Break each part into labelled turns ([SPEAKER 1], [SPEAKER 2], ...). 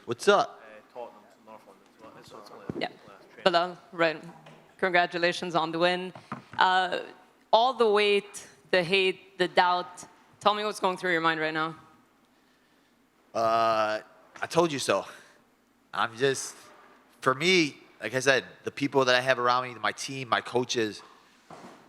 [SPEAKER 1] What's up?
[SPEAKER 2] Yeah, Belal, right. Congratulations on the win. All the weight, the hate, the doubt. Tell me what's going through your mind right now.
[SPEAKER 1] I told you so. I'm just, for me, like I said, the people that I have around me, my team, my coaches,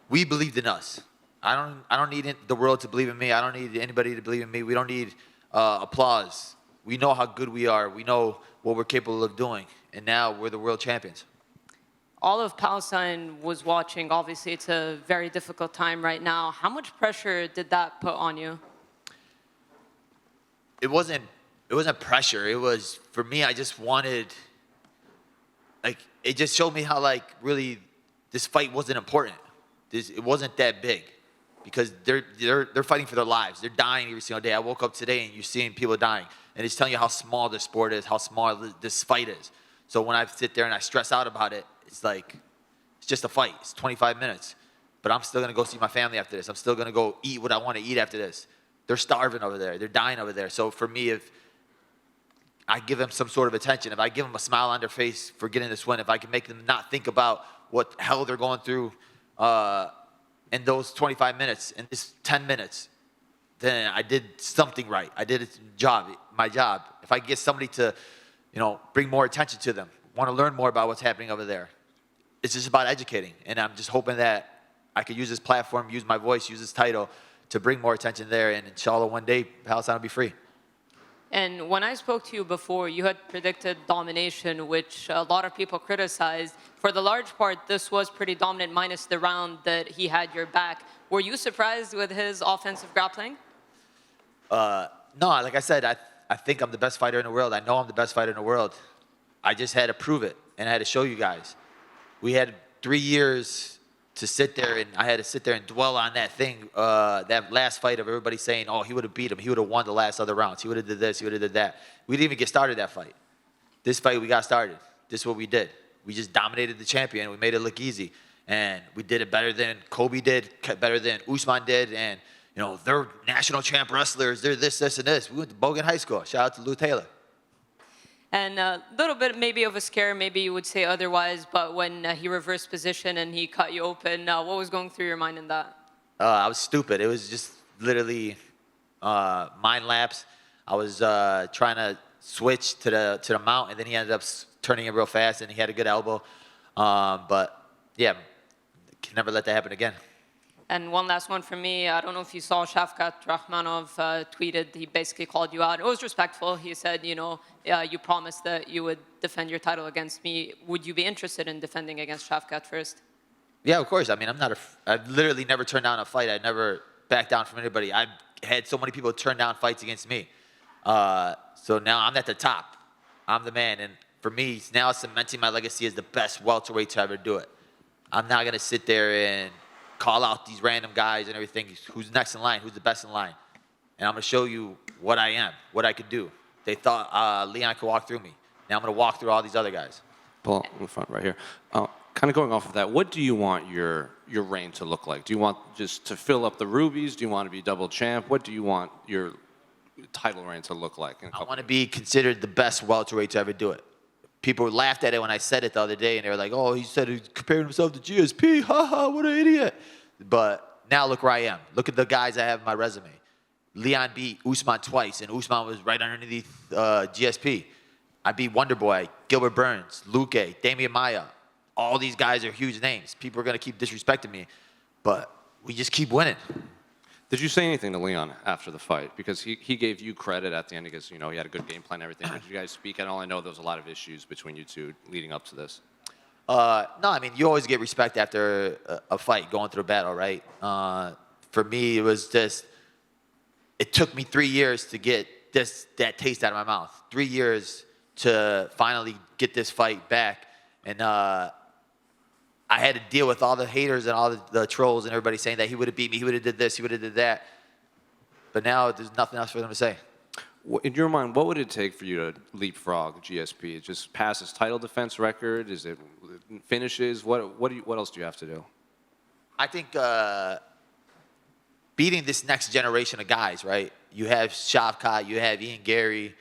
[SPEAKER 1] we believed in us. I don't need the world to believe in me. I don't need anybody to believe in me. We don't need applause. We know how good we are. We know what we're capable of doing. And now we're the world champions.
[SPEAKER 2] All of Palestine was watching. Obviously, it's a very difficult time right now. How much pressure did that put on you?
[SPEAKER 1] It wasn't pressure. It was, for me, I just wanted, like, it just showed me how, like, really this fight wasn't important. It wasn't that big because they're fighting for their lives. They're dying every single day. I woke up today and you're seeing people dying. And it's telling you how small this sport is, how small this fight is. So when I sit there and I stress out about it, it's like, it's just a fight. It's 25 minutes. But I'm still going to go see my family after this. I'm still going to go eat what I want to eat after this. They're starving over there. They're dying over there. So for me, if I give them some sort of attention, if I give them a smile on their face for getting this win, if I can make them not think about what hell they're going through in those 25 minutes, in this 10 minutes, then I did something right. I did my job. If I get somebody to, bring more attention to them, want to learn more about what's happening over there, it's just about educating. And I'm just hoping that I could use this platform, use my voice, use this title to bring more attention there. And inshallah, one day, Palestine will be free.
[SPEAKER 2] And when I spoke to you before, you had predicted domination, which a lot of people criticized. For the large part, this was pretty dominant, minus the round that he had your back. Were you surprised with his offensive grappling?
[SPEAKER 1] No, like I said, I think I'm the best fighter in the world. I know I'm the best fighter in the world. I just had to prove it, and I had to show you guys. We had 3 years to sit there, and I had to sit there and dwell on that thing, that last fight of everybody saying, oh, he would have beat him. He would have won the last other rounds. He would have did this. He would have did that. We didn't even get started that fight. This fight, we got started. This is what we did. We just dominated the champion. We made it look easy. And we did it better than Kobe did, better than Usman did. And, they're national champ wrestlers. They're this, and this. We went to Bogan High School. Shout out to Lou Taylor.
[SPEAKER 2] And a little bit maybe of a scare, maybe you would say otherwise, but when he reversed position and he cut you open, what was going through your mind in that?
[SPEAKER 1] I was stupid. It was just literally mind lapse. I was trying to switch to the mount, and then he ended up turning it real fast, and he had a good elbow. But, yeah, can never let that happen again.
[SPEAKER 2] And one last one from me. I don't know if you saw Shavkat Rahmanov tweeted. He basically called you out. It was respectful. He said, you promised that you would defend your title against me. Would you be interested in defending against Shavkat first?
[SPEAKER 1] Yeah, of course. I mean, I've literally never turned down a fight. I never backed down from anybody. I've had so many people turn down fights against me. So now I'm at the top. I'm the man. And for me, now cementing my legacy as the best welterweight to ever do it. I'm not going to sit there and call out these random guys and everything. Who's next in line? Who's the best in line? And I'm going to show you what I am, what I could do. They thought Leon could walk through me. Now I'm going to walk through all these other guys.
[SPEAKER 3] Paul, in the front right here. Kind of going off of that, what do you want your reign to look like? Do you want just to fill up the rubies? Do you want to be double champ? What do you want your title reign to look like?
[SPEAKER 1] I want to be considered the best welterweight to ever do it. People laughed at it when I said it the other day, and they were like, oh, he said he compared himself to GSP. Ha ha, what an idiot. But now look where I am. Look at the guys I have in my resume. Leon beat Usman twice, and Usman was right underneath GSP. I beat Wonderboy, Gilbert Burns, Luque, Damian Maia. All these guys are huge names. People are going to keep disrespecting me, but we just keep winning.
[SPEAKER 3] Did you say anything to Leon after the fight? Because he gave you credit at the end because, he had a good game plan and everything. Did you guys speak at all? I know there was a lot of issues between you two leading up to this.
[SPEAKER 1] No, I mean, you always get respect after a fight, going through a battle, right? For me, it was just, it took me 3 years to get that taste out of my mouth. 3 years to finally get this fight back. And I had to deal with all the haters and all the trolls and everybody saying that he would have beat me, he would have did this, he would have did that. But now there's nothing else for them to say.
[SPEAKER 3] In your mind, what would it take for you to leapfrog GSP? Just pass his title defense record? Is it finishes? What else do you have to do?
[SPEAKER 1] I think beating this next generation of guys, right? You have Shavkat, you have Ian Gary,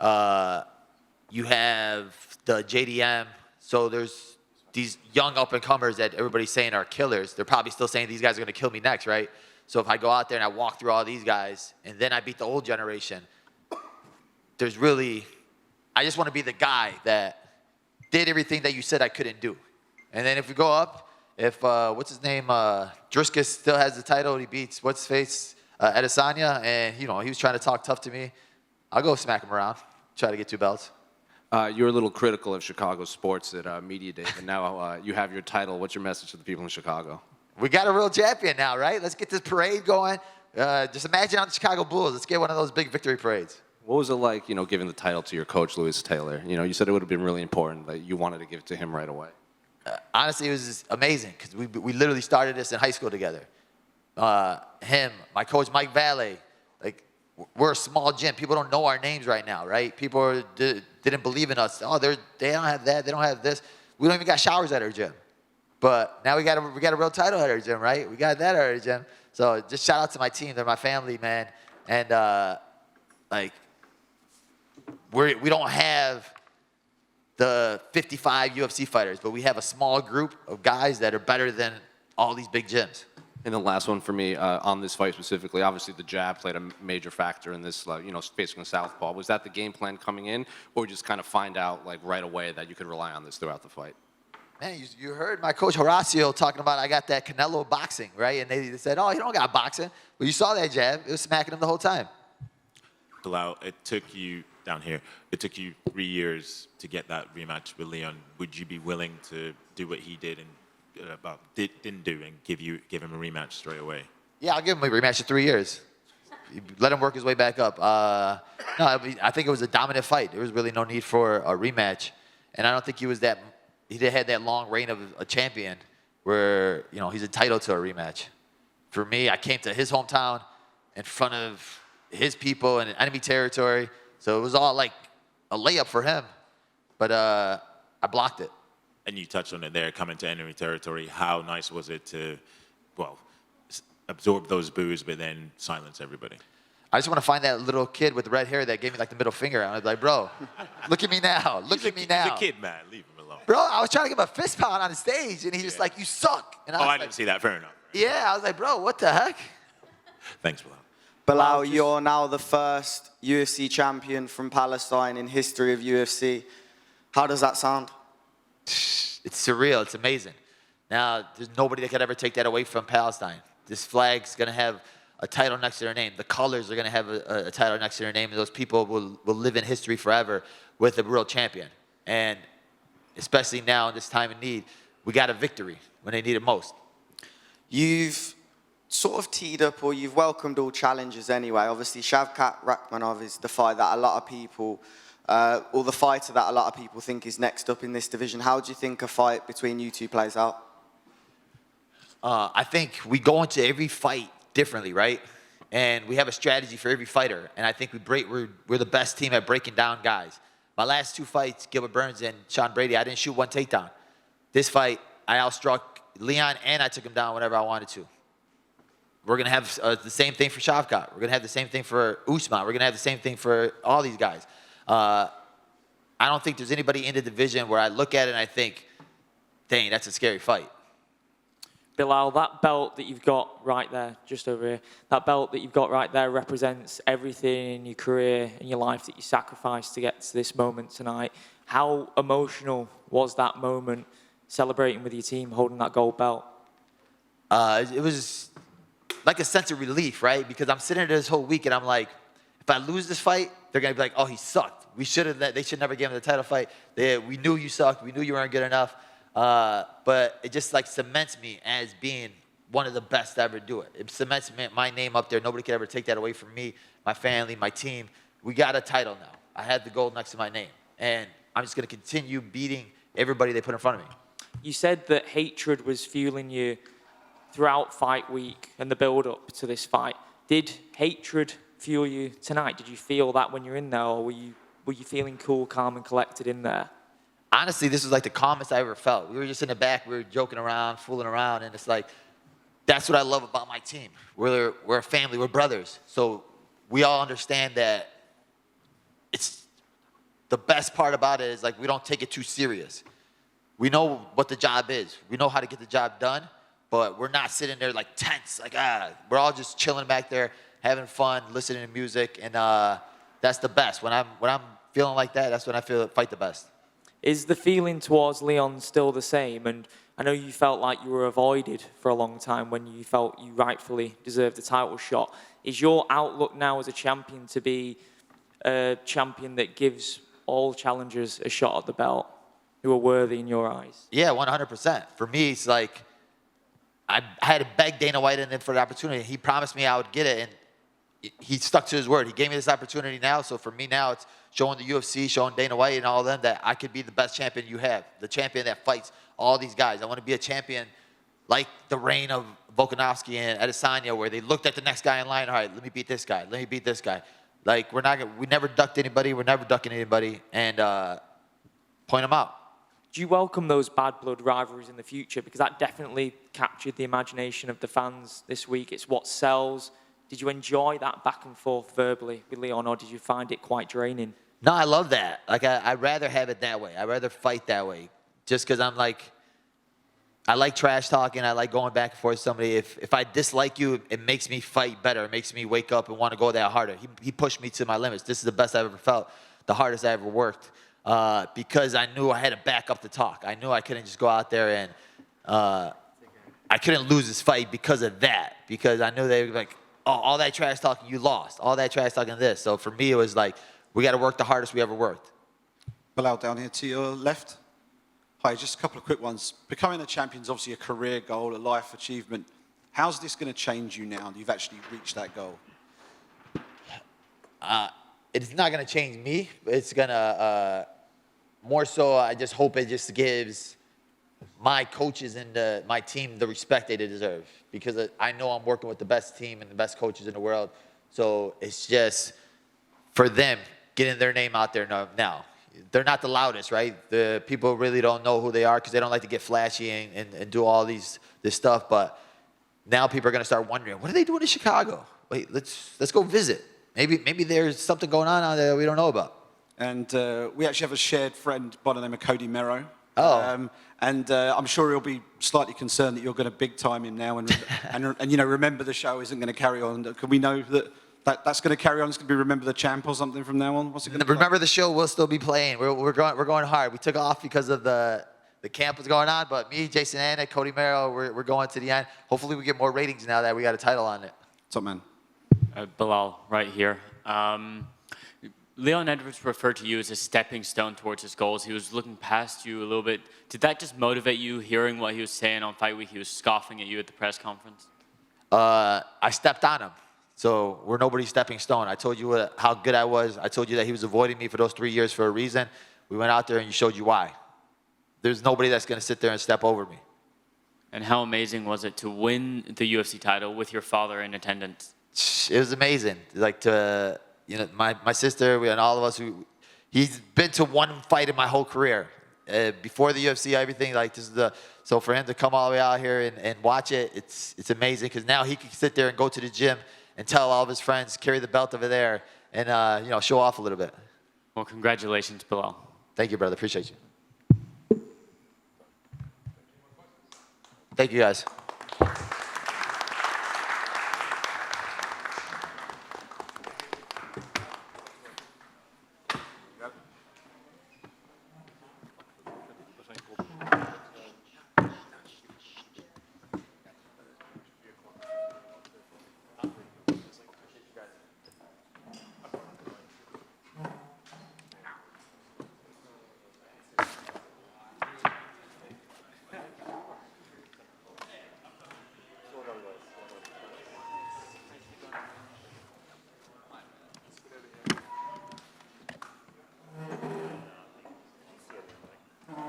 [SPEAKER 1] You have the JDM. So there's these young up-and-comers that everybody's saying are killers. They're probably still saying these guys are going to kill me next, right? So if I go out there and I walk through all these guys, and then I beat the old generation, there's really, I just want to be the guy that did everything that you said I couldn't do. And then if we go up, if, what's his name, Driscus still has the title, he beats, what's his face, Adesanya, and, you know, he was trying to talk tough to me, I'll go smack him around, try to get 2 belts.
[SPEAKER 3] You're a little critical of Chicago sports at Media Day, but now you have your title. What's your message to the people in Chicago?
[SPEAKER 1] We got a real champion now, right? Let's get this parade going. Just imagine on the Chicago Bulls. Let's get one of those big victory parades.
[SPEAKER 3] What was it like, you know, giving the title to your coach, Louis Taylor? You know, you said it would have been really important, that you wanted to give it to him right away.
[SPEAKER 1] Honestly, it was just amazing because we literally started this in high school together. Him, my coach, Mike Valle, like, we're a small gym. People don't know our names right now, right? People didn't believe in us. Oh, they don't have that. They don't have this. We don't even got showers at our gym. But now we got a real title at our gym, right? We got that at our gym. So just shout out to my team. They're my family, man. And like, we don't have the 55 UFC fighters, but we have a small group of guys that are better than all these big gyms.
[SPEAKER 3] And the last one for me on this fight specifically, obviously the jab played a major factor in this, you know, facing a southpaw. Was that the game plan coming in, or just kind of find out like right away that you could rely on this throughout the fight?
[SPEAKER 1] Man, you heard my coach Horacio talking about I got that Canelo boxing, right? And they said, oh, he don't got boxing. But you saw that jab. It was smacking him the whole time.
[SPEAKER 4] Belal, it took you, down here, it took you 3 years to get that rematch with Leon. Would you be willing to do what he did and didn't do and give him a rematch straight away?
[SPEAKER 1] Yeah, I'll give him a rematch in 3 years. Let him work his way back up. No, I think it was a dominant fight. There was really no need for a rematch. And I don't think he had that long reign of a champion where, you know, he's entitled to a rematch. For me, I came to his hometown in front of his people in enemy territory. So it was all like a layup for him. But I blocked it.
[SPEAKER 4] And you touched on it there, coming to enemy territory. How nice was it to, well, absorb those boos, but then silence everybody?
[SPEAKER 1] I just want to find that little kid with the red hair that gave me like the middle finger. I was like, bro, look at me now. Look at me now.
[SPEAKER 4] He's a kid, man. Leave him alone.
[SPEAKER 1] Bro, I was trying to give him a fist pound on the stage, and he's just like, you suck. And
[SPEAKER 4] I didn't see that. Fair enough.
[SPEAKER 1] Yeah, I was like, bro, what the heck?
[SPEAKER 4] Thanks, Belal.
[SPEAKER 5] Belal, you're now the first UFC champion from Palestine in history of UFC. How does that sound?
[SPEAKER 1] It's surreal. It's amazing. Now, there's nobody that could ever take that away from Palestine. This flag's going to have a title next to their name. The colors are going to have a title next to their name, and those people will live in history forever with a real champion. And especially now in this time of need, we got a victory when they need it most.
[SPEAKER 5] You've sort of teed up, or you've welcomed all challenges anyway. Obviously, Shavkat Rakhmonov is the fight that a lot of people, or the fighter that a lot of people think is next up in this division. How do you think a fight between you two plays out?
[SPEAKER 1] I think we go into every fight differently, right? And we have a strategy for every fighter. And I think we're the best team at breaking down guys. My last 2 fights, Gilbert Burns and Sean Brady, I didn't shoot 1 takedown. This fight, I outstruck Leon and I took him down whenever I wanted to. We're going to have the same thing for Shavkat. We're going to have the same thing for Usman. We're going to have the same thing for all these guys. I don't think there's anybody in the division where I look at it and I think, dang, that's a scary fight.
[SPEAKER 6] Belal, that belt that you've got right there, just over here, that belt that you've got right there represents everything in your career and your life that you sacrificed to get to this moment tonight. How emotional was that moment, celebrating with your team, holding that gold belt?
[SPEAKER 1] It was like a sense of relief, right? Because I'm sitting there this whole week and I'm like, if I lose this fight, they're going to be like, oh, he sucked. They should never give him the title fight. We knew you sucked. We knew you weren't good enough. But it just like cements me as being one of the best to ever do it. It cements my name up there. Nobody could ever take that away from me, my family, my team. We got a title now. I had the gold next to my name. And I'm just going to continue beating everybody they put in front of me.
[SPEAKER 6] You said that hatred was fueling you throughout fight week and the build-up to this fight. Did hatred fuel you tonight? Did you feel that when you're in there, or were you feeling cool, calm, and collected in there?
[SPEAKER 1] Honestly, this was like the calmest I ever felt. We were just in the back. We were joking around, fooling around, and it's like, that's what I love about my team. We're a family. We're brothers. So we all understand that the best part about it is like we don't take it too serious. We know what the job is. We know how to get the job done, but we're not sitting there like tense, like we're all just chilling back there, having fun, listening to music, and that's the best. When I'm feeling like that, that's when I fight the best.
[SPEAKER 6] Is the feeling towards Leon still the same? And I know you felt like you were avoided for a long time when you felt you rightfully deserved the title shot. Is your outlook now as a champion to be a champion that gives all challengers a shot at the belt who are worthy in your eyes?
[SPEAKER 1] Yeah, 100%. For me, it's like I had to beg Dana White in for the opportunity. He promised me I would get it, and he stuck to his word. He gave me this opportunity now, so for me now, it's showing the UFC, showing Dana White and all of them that I could be the best champion you have, the champion that fights all these guys. I want to be a champion like the reign of Volkanovski and Adesanya, where they looked at the next guy in line. All right, let me beat this guy. Let me beat this guy. Like we never ducked anybody. We're never ducking anybody, and point them out.
[SPEAKER 6] Do you welcome those bad blood rivalries in the future? Because that definitely captured the imagination of the fans this week. It's what sells. Did you enjoy that back and forth verbally with Leon, or did you find it quite draining?
[SPEAKER 1] No, I love that. Like I'd rather have it that way. I'd rather fight that way, just because I'm like, I like trash talking. I like going back and forth with somebody. If I dislike you, it makes me fight better. It makes me wake up and want to go that harder. He pushed me to my limits. This is the best I've ever felt, the hardest I ever worked, because I knew I had to back up the talk. I knew I couldn't just go out there and I couldn't lose this fight because of that. Because I knew they were like, oh, all that trash talking, you lost. All that trash talking, this. So for me, it was like, we got to work the hardest we ever worked.
[SPEAKER 7] Belal, down here to your left. Hi, just a couple of quick ones. Becoming a champion is obviously a career goal, a life achievement. How's this going to change you now that you've actually reached that goal?
[SPEAKER 1] It's not going to change me. It's going to, more so, I just hope it just gives my coaches and my team the respect they deserve. Because I know I'm working with the best team and the best coaches in the world. So it's just for them getting their name out there now. They're not the loudest, right? The people really don't know who they are because they don't like to get flashy and do all this stuff. But now people are going to start wondering, what are they doing in Chicago? Wait, let's go visit. Maybe there's something going on out there that we don't know about.
[SPEAKER 7] And we actually have a shared friend by the name of Cody Mero.
[SPEAKER 1] Oh.
[SPEAKER 7] I'm sure he'll be slightly concerned that you're going to big time him now and you know, remember the show isn't going to carry on. Can we know that's going to carry on? It's going to be Remember the Champ or something from now on? What's it going to be?
[SPEAKER 1] Remember the show will still be playing. We're going hard. We took off because of the camp was going on, but me, Jason Anna, Cody Mero, we're going to the end. Hopefully we get more ratings now that we got a title on it.
[SPEAKER 7] Top man.
[SPEAKER 8] Belal, right here. Leon Edwards referred to you as a stepping stone towards his goals. He was looking past you a little bit. Did that just motivate you, hearing what he was saying on Fight Week? He was scoffing at you at the press conference.
[SPEAKER 1] I stepped on him. So we're nobody's stepping stone. I told you how good I was. I told you that he was avoiding me for those 3 years for a reason. We went out there and you showed you why. There's nobody that's going to sit there and step over me.
[SPEAKER 8] And how amazing was it to win the UFC title with your father in attendance?
[SPEAKER 1] It was amazing. Like my sister and all of us he's been to one fight in my whole career. Before the UFC, everything like this is so for him to come all the way out here and watch it, it's amazing because now he can sit there and go to the gym and tell all of his friends, carry the belt over there and show off a little bit.
[SPEAKER 8] Well, congratulations, Belal.
[SPEAKER 1] Thank you, brother. Appreciate you. Thank you, guys.